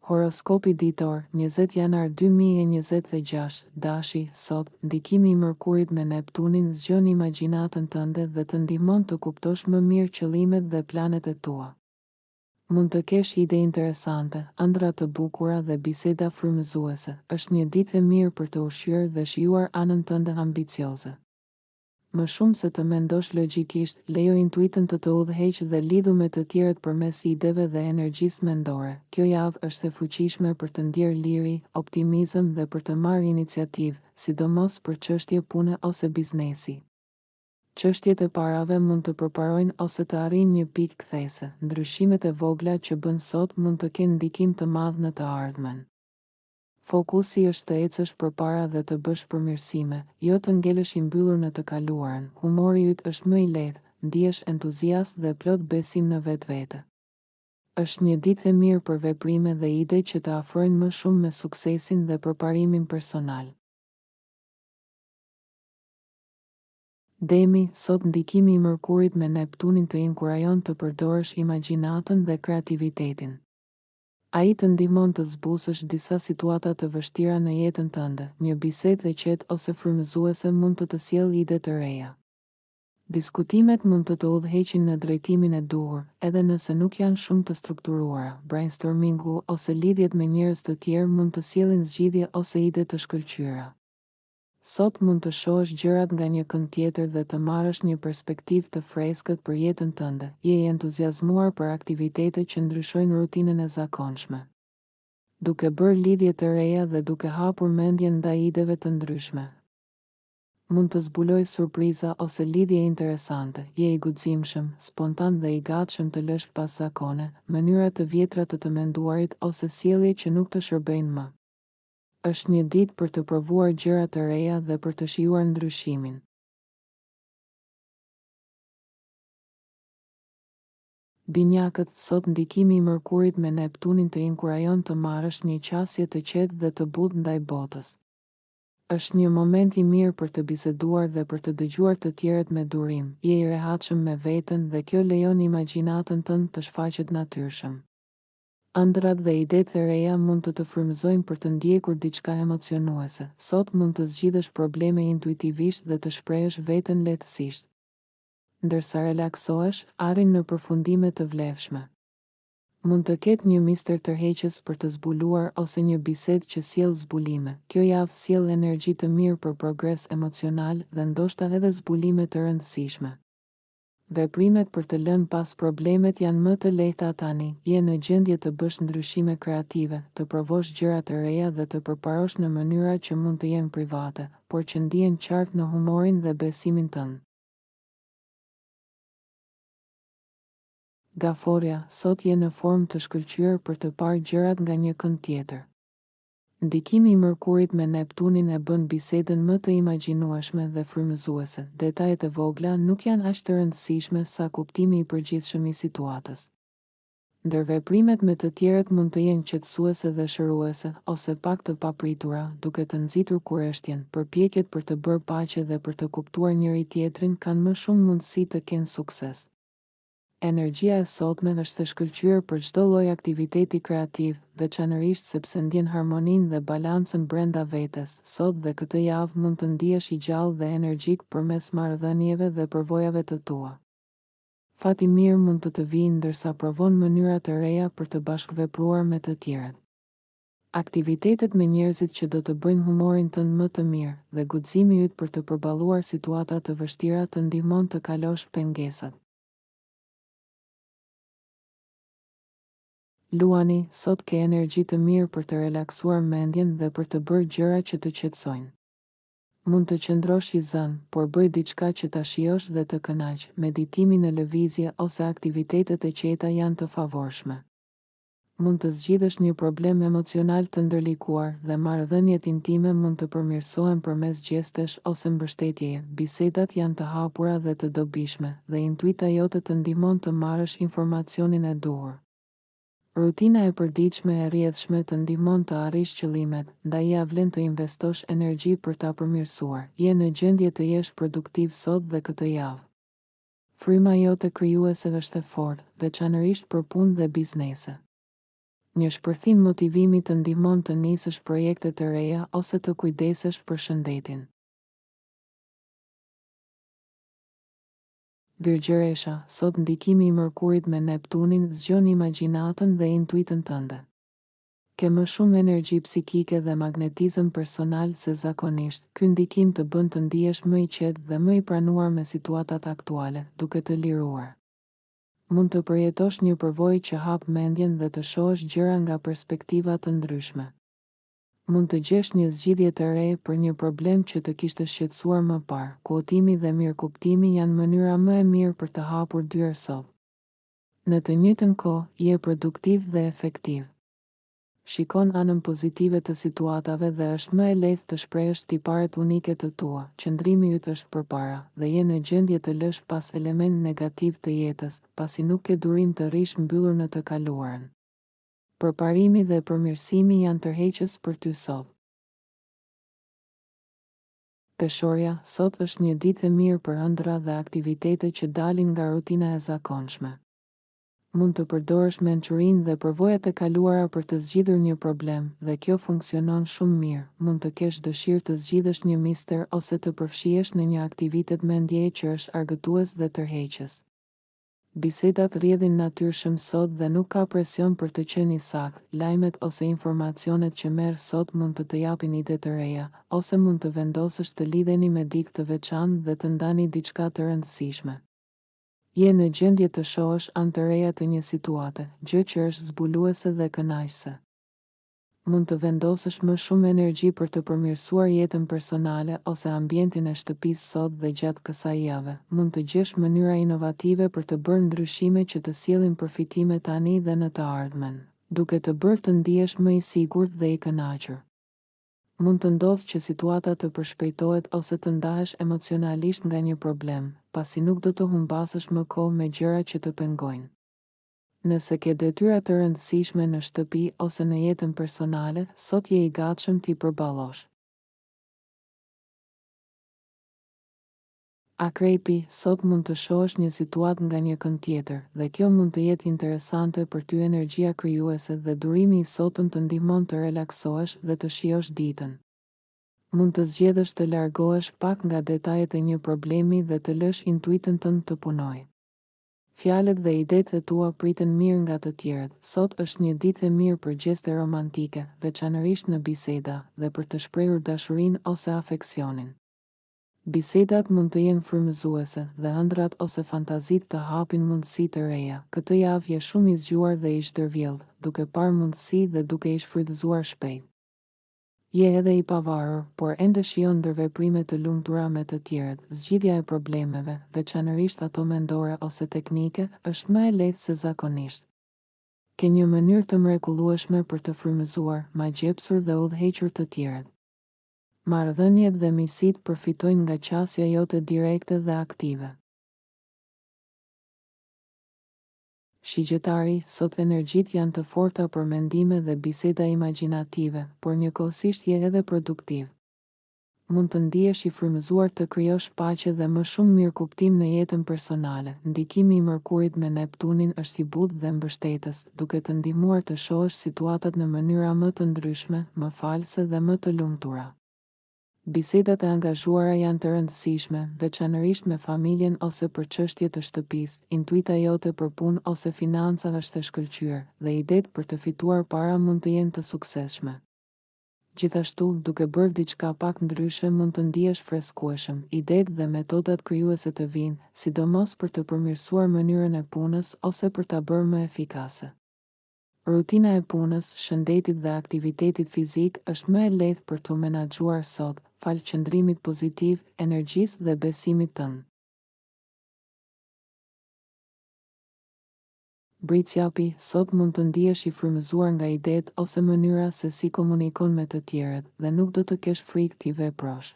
Horoskopi ditor, 20 janar 2026, dashi, sot, ndikimi i Mërkurit me Neptunin zgjon imagjinatën tënde dhe të ndihmon të kuptosh më mirë qëllimet dhe planet e tua. Mund të kesh ide interesante, ëndra të bukura dhe biseda frymëzuese. Është një ditë e mirë për të ushqyer dhe shijuar anën tënde ambicioze. Më shumë se të mendosh logjikisht, lejo intuitën të udhëheqë dhe lidhu me të tjerët përmes ideve dhe energjisë mendore. Kjo javë është e fuqishme për të ndjerë liri, optimizëm dhe për të marrë iniciativë, sidomos për çështje pune ose biznesi. Çështjet e parave mund të përparojnë ose të arrijnë një pikë kthese. Ndryshimet e vogla që bën sot mund të kenë ndikim të madh në të ardhmen. Fokusi është të ecësh përpara dhe të bësh përmirësime, jo të ngelesh i mbyllur në të kaluarën. Humori yt është më i lehtë, ndihesh entuziast dhe plot besim në vetvete. Është një ditë e mirë për veprime dhe ide që të afrojnë më shumë me suksesin dhe përparimin personal. Demi, sot ndikimi i Mërkurit me Neptunin të inkurajon të përdorësh imagjinatën dhe kreativitetin. Ai të ndihmon të zbusësh disa situata të vështira në jetën tënde. Një bisedë e qetë ose frymëzuese mund të sjellë ide të reja. Diskutimet mund të udhëheqin në drejtimin e duhur, edhe nëse nuk janë shumë të strukturuara. Brainstormingu ose lidhjet me njerëz të tjerë mund të sjellin zgjidhje ose ide të shkëlqyera. Sot mund të shohësh gjërat nga një kënd tjetër dhe të marrësh një perspektivë të freskët për jetën tënde. Je i entuziazmuar për aktivitete që ndryshojnë rutinën e zakonshme. Duke bërë lidhje të reja dhe duke hapur mendjen ndaj ideve të ndryshme. Mund të zbulojë surpriza ose lidhje interesante. Je i guximshëm, spontan dhe i gatshëm të lësh pas zakone, mënyra të vjetra të menduarit ose sjellje që nuk të shërbejnë më. Është një ditë për të provuar gjëra të reja dhe për të shijuar ndryshimin. Binjakët, sot ndikimi i Mërkurit me Neptunin të inkurajon të marrësh një qasje të qetë dhe të butë ndaj botës. Është një moment i mirë për të biseduar dhe për të dëgjuar të tjerët me durim. Je i rehatshëm me veten dhe kjo lejon imagjinatën tënde të shfaqet natyrshëm. Ëndrat dhe idetë e reja mund të frymëzojnë për të ndjekur diçka emocionuese. Sot mund të zgjidhësh probleme intuitivisht dhe të shprehësh veten lehtësisht. Ndërsa relaksohesh, arrin në përfundime të vlefshme. Mund të ketë një mister tërheqës për të zbuluar ose një bisedë që sjell zbulime. Kjo javë sjell energji të mirë për progres emocional dhe ndoshta edhe zbulime të rëndësishme. Veprimet për të lënë pas problemet janë më të lehta tani. Je në gjendje të bësh ndryshime kreative, të provosh gjëra të reja dhe të përparosh në mënyra që mund të jenë private, por që ndihen qartë në humorin dhe besimin tënd. Gaforia, sot je në formë të shkëlqyer për të parë gjërat nga një kënd tjetër. Ndikimi i Mërkurit me Neptunin e bën bisedën më të imagjinueshme dhe frymëzuese. Detajet e vogla nuk janë aq të rëndësishme sa kuptimi i përgjithshëm i situatës. Ndërveprimet me të tjerët mund të jenë qetësuese dhe shëruese, ose pak të papritura, duke të nxitur kurreshtjen. Përpjekjet për të bërë paqe dhe për të kuptuar njëri tjetrin kanë më shumë mundësi të kenë sukses. Energjia e sotme është e shkëlqyer për çdo lloj aktiviteti kreativ, veçanërisht sepse ndjen harmoninë dhe balancën brenda vetes. Sot dhe këtë javë mund të ndihesh i gjallë dhe energjik përmes marrëdhënieve dhe përvojave të tua. Fati mirë mund të vijë ndërsa provon mënyra të reja për të bashkëvepruar me të tjerët. Aktivitetet me njerëzit që do të bëjnë humorin tënd më të mirë dhe guximi yt për të përballuar situata të vështira të ndihmon të kalosh pengesat. Luani, sot ke energji të mirë për të relaksuar mendjen dhe për të bërë gjëra që të qetësojnë. Mund të qëndrosh i zënë, por bëj diçka që ta shijosh dhe të kënaq. Meditimi në lëvizje ose aktivitetet e qeta janë të favorshme. Mund të zgjidhësh një problem emocional të ndërlikuar dhe marrëdhëniet intime mund të përmirësohen përmes gjestesh ose mbështetjeje. Bisedat janë të hapura dhe të dobishme dhe intuita jote të ndihmon të marrësh informacionin e duhur. Rutina e përditshme e rrjedhshme të ndihmon të arrish qëllimet, ndaj ja vlen të investosh energji për ta përmirësuar. Je në gjendje të jesh produktiv sot dhe këtë javë. Fryma jote krijuese është e fortë, veçanërisht për punë dhe biznese. Një shpërthim motivimi të ndihmon të nisësh projekte të reja ose të kujdesesh për shëndetin. Virgjëresha, sot ndikimi i Mërkurit me Neptunin zgjon imagjinatën dhe intuitën tënde. Ke më shumë energji psikike dhe magnetizëm personal se zakonisht. Ky ndikim të bën të ndihesh më i qetë dhe më i pranuar me situatat aktuale, duke të liruar. Mund të përjetosh një përvojë që hap mendjen dhe të shohësh gjëra nga perspektiva të ndryshme. Mund të gjesh një zgjidhje të re për një problem që të kishte shqetësuar më parë. Kuotimi dhe mirëkuptimi janë mënyra më e mirë për të hapur dyer sot. Në të njëjtën kohë, je produktiv dhe efektiv. Shikon anën pozitive të situatave dhe është më e lehtë të shprehësh tiparet unike të tua. Qëndrimi yt është përpara dhe je në gjendje të lësh pas element negativ të jetës, pasi nuk ke durim të rish mbyllur në të kaluarën. Përparimi dhe përmirësimi janë tërheqës për ty sot. Peshorja, sot është një ditë e mirë për ëndra dhe aktivitete që dalin nga rutina e zakonshme. Mund të përdorësh mençurinë dhe përvojat e kaluara për të zgjidhur një problem, dhe kjo funksionon shumë mirë. Mund të kesh dëshirë të zgjidhësh një mister ose të përfshihesh në një aktivitet mendjeje që është argëtues dhe tërheqës. Bisedat rrjedhin natyrshëm sot dhe nuk ka presion për të qenë i saktë. Lajmet ose informacionet që merr sot mund të japin ide të reja, ose mund të vendosësh të lidheni me dikë të veçantë dhe të ndani diçka të rëndësishme. Je në gjendje të shohësh anë të reja të një situate, gjë që është zbuluese dhe kënaqëse. Mund të vendosësh më shumë energji për të përmirësuar jetën personale ose ambientin e shtëpisë sot dhe gjatë kësaj jave. Mund të gjesh mënyra inovative për të bërë ndryshime që të sjellin përfitime tani dhe në të ardhmen, duke të bërë të ndihesh më i sigurt dhe i kënaqur. Mund të ndodhë që situata të përshpejtohet ose të ndahesh emocionalisht nga një problem, pasi nuk do të humbasësh më kohë me gjëra që të pengojnë. Nëse ke detyra të rëndësishme në shtëpi ose në jetën personale, sot je i gatshëm t'i përballosh. Akrepi, sot mund të shohësh një situatë nga një kënd tjetër, dhe kjo mund të jetë interesante për ty. Energjia krijuese dhe durimi i sotëm të ndihmon të relaksohesh dhe të shijosh ditën. Mund të zgjedhësh të largohesh pak nga detajet e një problemi dhe të lësh intuitën tënd të punojë. Fjalët dhe idetë e tua priten mirë nga të tjerët. Sot është një ditë e mirë për gjeste romantike, veçanërisht në biseda, dhe për të shprehur dashurinë ose afeksionin. Bisedat mund të jenë frymëzuese dhe ëndrat ose fantazitë të hapin mundësi të reja. Këtë javë je shumë i zgjuar dhe i zhdërvjellë, duke parë mundësi dhe duke i shfrytëzuar shpejt. Je edhe i pavarur, por ende shijon ndërveprime të lumtura me të tjerët. Zgjidhja e problemeve, veçanërisht ato mendore ose teknike, është më e lehtë se zakonisht. Ke një mënyrë të mrekullueshme për të frymëzuar, magjepsur dhe udhëhequr të tjerët. Marrëdhëniet dhe miqësitë përfitojnë nga qasja jote direkte dhe aktive. Shigjetari, sot energjitë janë të forta për mendime dhe biseda imagjinative, por njëkohësisht je edhe produktiv. Mund të ndihesh i frymëzuar të krijosh paqe dhe më shumë mirëkuptim në jetën personale. Ndikimi i Mërkurit me Neptunin është i butë dhe mbështetës, duke të ndihmuar të shohësh situatat në mënyra më të ndryshme, më false dhe më të lumtura. Bisedat e angazhuara janë të rëndësishme, veçanërisht me familjen ose për çështje të shtëpisë. Intuita jote për punë ose financa është e shkëlqyer, dhe idetë për të fituar para mund të jenë të suksesshme. Gjithashtu, duke bërë diçka pak ndryshe mund të ndihesh freskueshëm. Idetë dhe metodat krijuese të vinë, sidomos për të përmirësuar mënyrën e punës ose për ta bërë më efikase. Rutina e punës, shëndetit dhe aktivitetit fizik është më e lehtë për të menaxhuar sot, falë qëndrimit pozitiv, energjisë dhe besimit tënd. Britsjapi, sot mund të ndihesh i frymëzuar nga idetë ose mënyra se si komunikon me të tjerët dhe nuk do të kesh frikë t'i veprosh.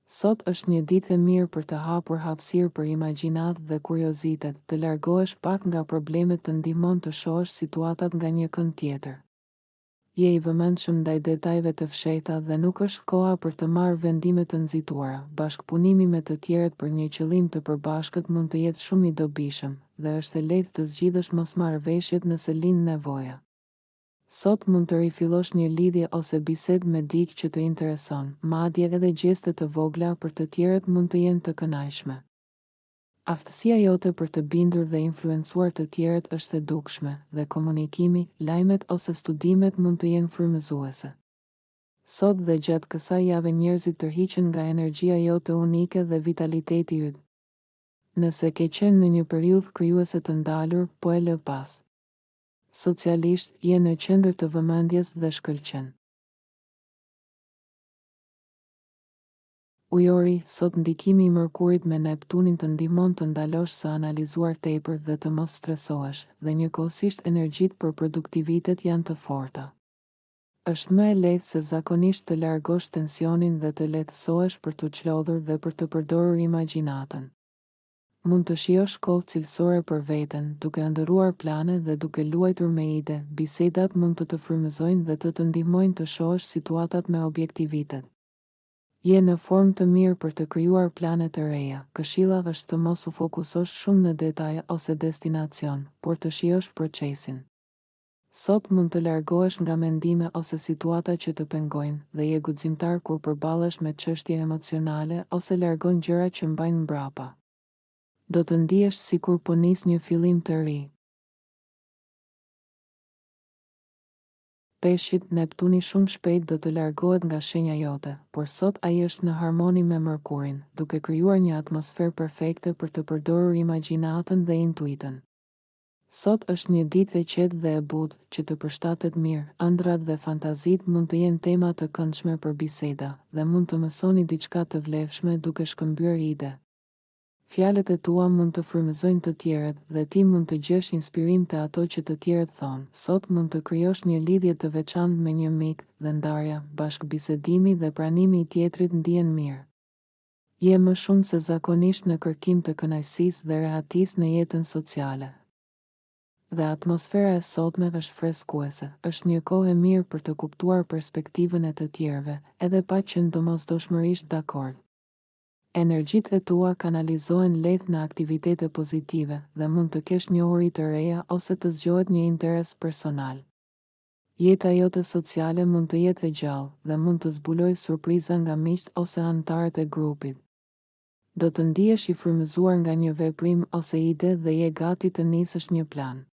Sot është një ditë e mirë për të hapur hapësirë për imagjinatë dhe kuriozitet, të largohesh pak nga problemet të ndihmon të shohësh situatat nga një kënd tjetër. Je i vëmendshëm ndaj detajeve të fshehta dhe nuk është koha për të marrë vendime të nxituara. Bashkëpunimi me të tjerët për një qëllim të përbashkët mund të jetë shumë i dobishëm dhe është e lehtë të zgjidhësh mosmarrëveshjet nëse lind nevoja. Sot mund të rifillosh një lidhje ose bisedë me dikë që të intereson, madje edhe gjeste të vogla për të tjerët mund të jenë të kënaqshme. Aftësia jote për të bindur dhe influencuar të tjerët është e dukshme, dhe komunikimi, lajmet ose studimet mund të jenë frymëzuese. Sot dhe gjatë kësaj jave njerëzit tërhiqen nga energjia jote unike dhe vitaliteti yt. Nëse ke qenë në një periudhë krijuese të ndalur, po e lë pas. Socialisht, je në qendër të vëmendjes dhe shkëlqen. Ujori, sot ndikimi i Mërkurit me Neptunin të ndihmon të ndalosh së analizuar tepër dhe të mos stresohesh, dhe njëkohësisht energjitë për produktivitet janë të forta. Është më e lehtë se zakonisht të largosh tensionin dhe të lehtësohesh për të çlodhur dhe për të përdorur imagjinatën. Mund të shijosh kohë cilësore për veten, duke ndërruar plane dhe duke luajtur me ide. Bisedat mund të frymëzojnë dhe të ndihmojnë të shohësh situatat me objektivitet. Je në formë të mirë për të krijuar plane të reja. Këshilla është të mos u fokusosh shumë në detaje ose destinacion, por të shijosh procesin. Sot mund të largohesh nga mendime ose situata që të pengojnë dhe je guximtar kur përballesh me çështje emocionale ose largon gjëra që mbajnë mbrapa. Do të ndihesh sikur po nis një fillim të ri. Peshqit, Neptuni shumë shpejt do të largohet nga shenja jote, por sot ai është në harmoni me Mërkurin, duke krijuar një atmosferë perfekte për të përdorur imagjinatën dhe intuitën. Sot është një ditë e qetë dhe e butë, që të përshtatet mirë. Ëndrat dhe fantazit mund të jenë tema të këndshme për biseda, dhe mund të mësoni diçka të vlefshme duke shkëmbyer ide. Fjalët e tua mund të frymëzojnë të tjerët dhe ti mund të gjesh inspirim te ato që të tjerët thonë. Sot mund të krijosh një lidhje të veçantë me një mik dhe ndarja, bashkëbisedimi dhe pranimi i tjetrit ndihen mirë. Je më shumë se zakonisht në kërkim të kënaqësisë dhe rehatisë në jetën sociale. Dhe atmosfera e sotme është freskuese. Është një kohë e mirë për të kuptuar perspektivën e të tjerëve, edhe pa qenë domosdoshmërisht dakord. Energjitë e tua kanalizohen lehtë në aktivitete pozitive dhe mund të kesh njohuri të reja ose të zgjohet një interes personal. Jeta jote sociale mund të jetë e gjallë dhe mund të zbulojë surpriza nga miqtë ose anëtarët e grupit. Do të ndihesh i frymëzuar nga një veprim ose ide dhe je gati të nisësh një plan.